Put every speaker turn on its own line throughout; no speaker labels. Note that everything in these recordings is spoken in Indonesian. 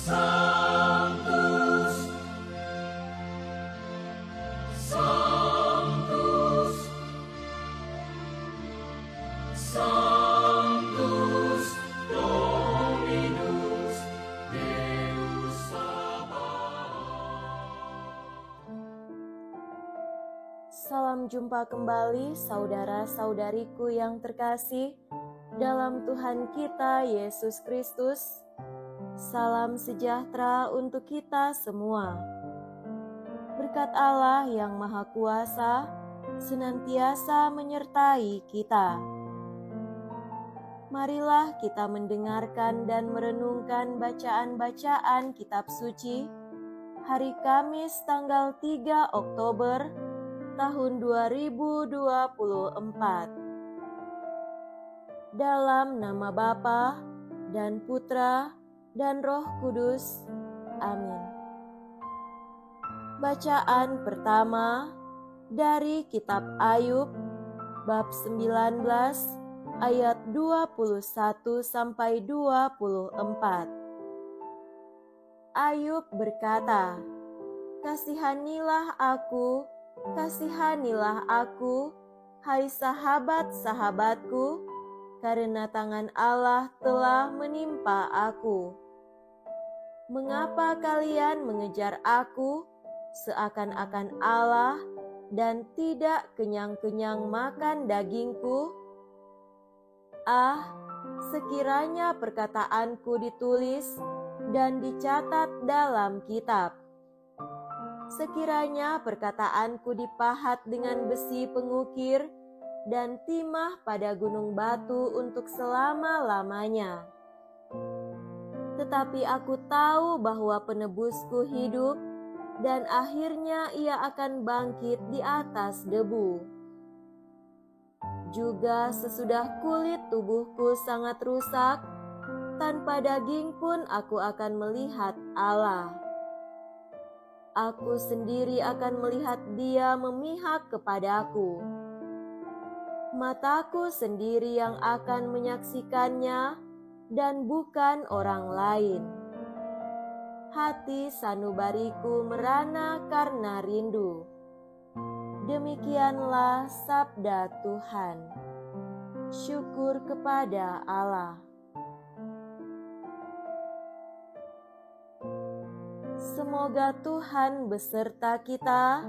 Sanctus, Sanctus, Sanctus Dominus Deus Sabaoth.
Salam jumpa kembali saudara-saudariku yang terkasih dalam Tuhan kita Yesus Kristus. Salam sejahtera untuk kita semua. Berkat Allah yang Maha Kuasa senantiasa menyertai kita. Marilah kita mendengarkan dan merenungkan bacaan-bacaan kitab suci hari Kamis tanggal 3 Oktober tahun 2024. Dalam nama Bapa dan Putra dan Roh Kudus. Amin. Bacaan pertama dari kitab Ayub bab 19 ayat 21 sampai 24. Ayub berkata, kasihanilah aku, hai sahabat-sahabatku, karena tangan Allah telah menimpa aku. Mengapa kalian mengejar aku seakan-akan Allah dan tidak kenyang-kenyang makan dagingku? Ah, sekiranya perkataanku ditulis dan dicatat dalam kitab. Sekiranya perkataanku dipahat dengan besi pengukir dan timah pada gunung batu untuk selama-lamanya. Tetapi aku tahu bahwa penebusku hidup, dan akhirnya ia akan bangkit di atas debu. Juga sesudah kulit tubuhku sangat rusak, tanpa daging pun aku akan melihat Allah. Aku sendiri akan melihat Dia memihak kepadaku. Mataku sendiri yang akan menyaksikannya dan bukan orang lain. Hati sanubariku merana karena rindu. Demikianlah sabda Tuhan. Syukur kepada Allah. Semoga Tuhan beserta kita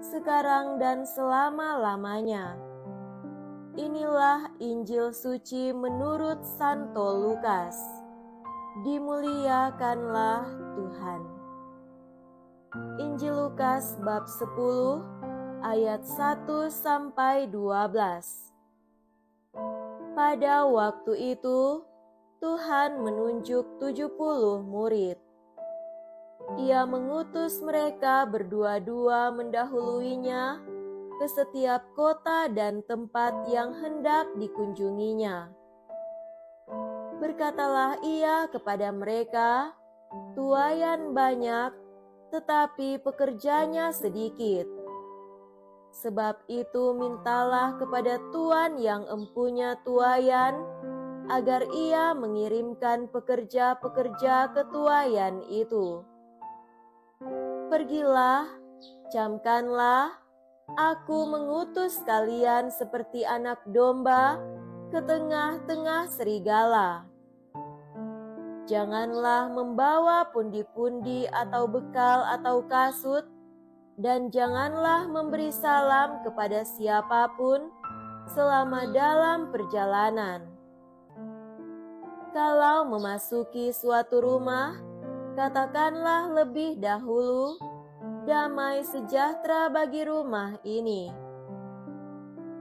sekarang dan selama-lamanya. Inilah Injil suci menurut Santo Lukas. Dimuliakanlah Tuhan. Injil Lukas bab 10 ayat 1 sampai 12. Pada waktu itu Tuhan menunjuk 70 murid. Ia mengutus mereka berdua-dua mendahuluinya ke setiap kota dan tempat yang hendak dikunjunginya. Berkatalah ia kepada mereka, tuaian banyak, tetapi pekerjanya sedikit. Sebab itu mintalah kepada Tuan yang empunya tuaian, agar ia mengirimkan pekerja-pekerja ke tuaian itu. Pergilah, camkanlah, aku mengutus kalian seperti anak domba ke tengah-tengah serigala. Janganlah membawa pundi-pundi atau bekal atau kasut, dan janganlah memberi salam kepada siapapun selama dalam perjalanan. Kalau memasuki suatu rumah, katakanlah lebih dahulu, damai sejahtera bagi rumah ini.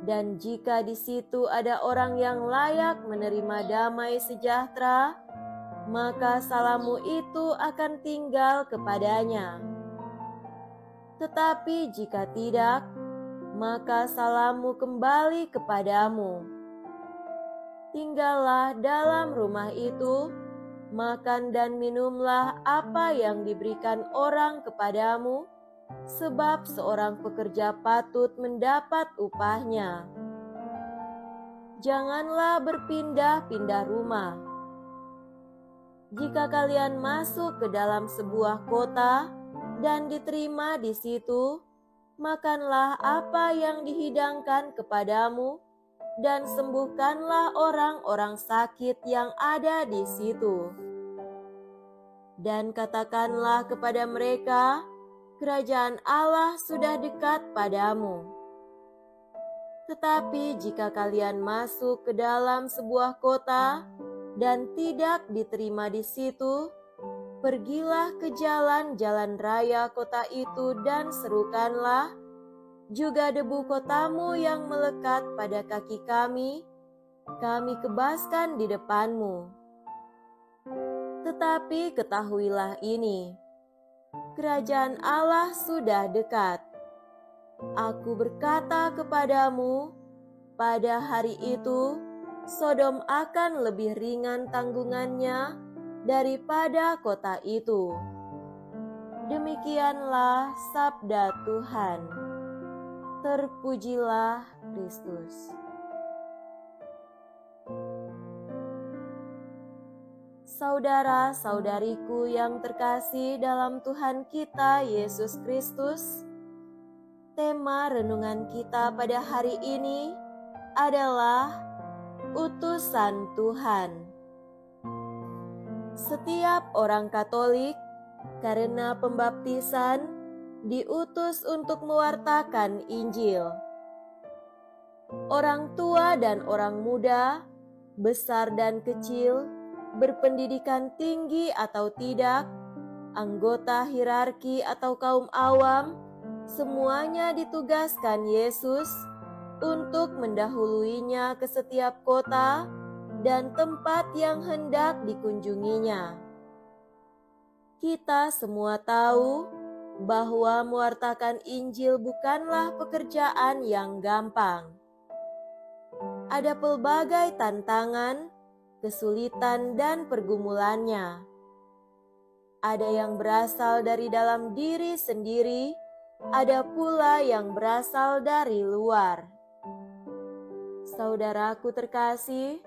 Dan jika di situ ada orang yang layak menerima damai sejahtera, maka salammu itu akan tinggal kepadanya. Tetapi jika tidak, maka salammu kembali kepadamu. Tinggallah dalam rumah itu, makan dan minumlah apa yang diberikan orang kepadamu, sebab seorang pekerja patut mendapat upahnya. Janganlah berpindah-pindah rumah. Jika kalian masuk ke dalam sebuah kota dan diterima di situ, makanlah apa yang dihidangkan kepadamu dan sembuhkanlah orang-orang sakit yang ada di situ. Dan katakanlah kepada mereka, kerajaan Allah sudah dekat padamu. Tetapi jika kalian masuk ke dalam sebuah kota dan tidak diterima di situ, pergilah ke jalan-jalan raya kota itu dan serukanlah, juga debu kotamu yang melekat pada kaki kami kebaskan di depanmu. Tetapi ketahuilah ini, kerajaan Allah sudah dekat. Aku berkata kepadamu, pada hari itu, Sodom akan lebih ringan tanggungannya daripada kota itu. Demikianlah sabda Tuhan. Terpujilah Kristus. Saudara-saudariku yang terkasih dalam Tuhan kita Yesus Kristus, tema renungan kita pada hari ini adalah utusan Tuhan. Setiap orang Katolik karena pembaptisan diutus untuk mewartakan Injil. Orang tua dan orang muda, besar dan kecil, berpendidikan tinggi atau tidak, anggota hierarki atau kaum awam, semuanya ditugaskan Yesus untuk mendahuluinya ke setiap kota dan tempat yang hendak dikunjunginya. Kita semua tahu bahwa mewartakan Injil bukanlah pekerjaan yang gampang. Ada pelbagai tantangan, kesulitan, dan pergumulannya. Ada yang berasal dari dalam diri sendiri, ada pula yang berasal dari luar. Saudaraku terkasih,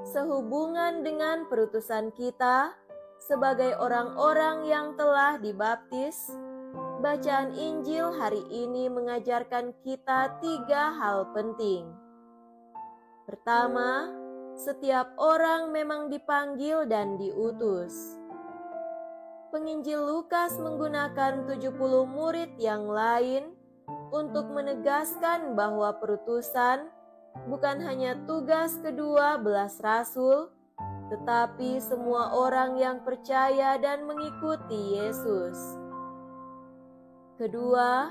sehubungan dengan perutusan kita sebagai orang-orang yang telah dibaptis, bacaan Injil hari ini mengajarkan kita 3 hal penting. Pertama, setiap orang memang dipanggil dan diutus. Penginjil Lukas menggunakan 70 murid yang lain untuk menegaskan bahwa perutusan bukan hanya tugas ke-12 rasul, tetapi semua orang yang percaya dan mengikuti Yesus. Kedua,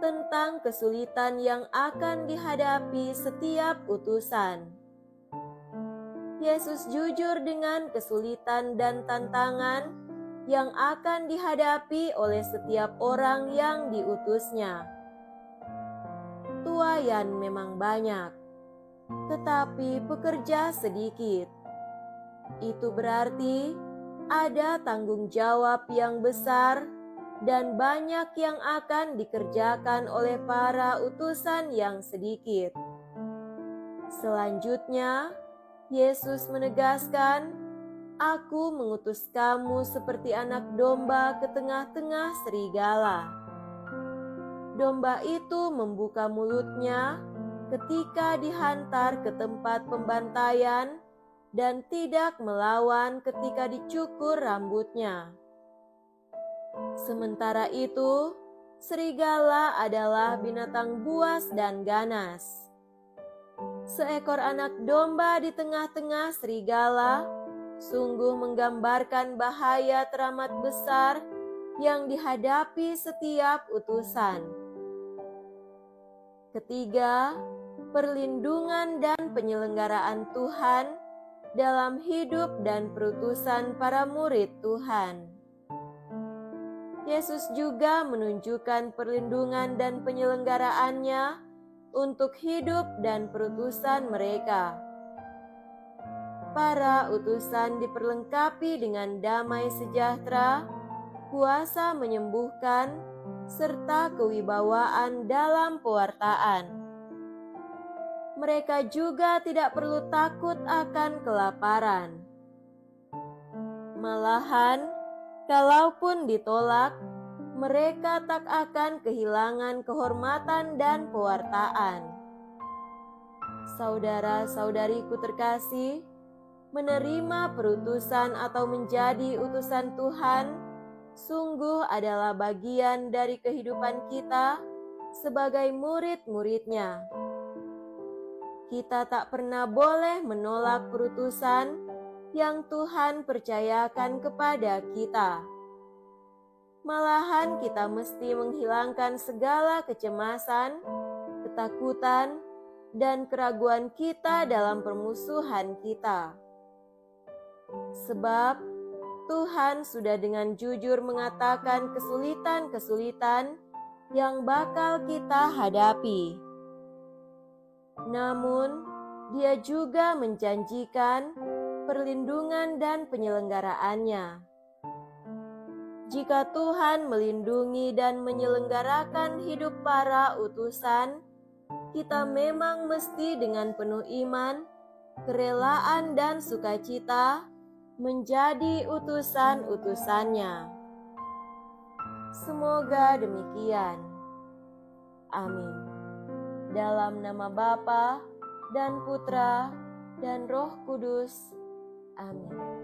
tentang kesulitan yang akan dihadapi setiap utusan. Yesus jujur dengan kesulitan dan tantangan yang akan dihadapi oleh setiap orang yang diutusnya. Tuaian memang banyak, tetapi pekerja sedikit. Itu berarti ada tanggung jawab yang besar dan banyak yang akan dikerjakan oleh para utusan yang sedikit. Selanjutnya, Yesus menegaskan, "Aku mengutus kamu seperti anak domba ke tengah-tengah serigala." Domba itu membuka mulutnya ketika dihantar ke tempat pembantaian dan tidak melawan ketika dicukur rambutnya. Sementara itu, serigala adalah binatang buas dan ganas. Seekor anak domba di tengah-tengah serigala sungguh menggambarkan bahaya teramat besar yang dihadapi setiap utusan. Ketiga, perlindungan dan penyelenggaraan Tuhan dalam hidup dan perutusan para murid Tuhan. Yesus juga menunjukkan perlindungan dan penyelenggaraannya untuk hidup dan perutusan mereka. Para utusan diperlengkapi dengan damai sejahtera, kuasa menyembuhkan, serta kewibawaan dalam pewartaan. Mereka juga tidak perlu takut akan kelaparan. Malahan, kalaupun ditolak, mereka tak akan kehilangan kehormatan dan pewartaan. Saudara-saudariku terkasih, menerima perutusan atau menjadi utusan Tuhan sungguh adalah bagian dari kehidupan kita sebagai murid-muridnya. Kita tak pernah boleh menolak perutusan yang Tuhan percayakan kepada kita. Malahan kita mesti menghilangkan segala kecemasan, ketakutan, dan keraguan kita dalam permusuhan kita. Sebab Tuhan sudah dengan jujur mengatakan kesulitan-kesulitan yang bakal kita hadapi. Namun, Dia juga menjanjikan perlindungan dan penyelenggaraannya. Jika Tuhan melindungi dan menyelenggarakan hidup para utusan, kita memang mesti dengan penuh iman, kerelaan dan sukacita menjadi utusan-utusannya. Semoga demikian. Amin. Dalam nama Bapa dan Putra dan Roh Kudus. Amin.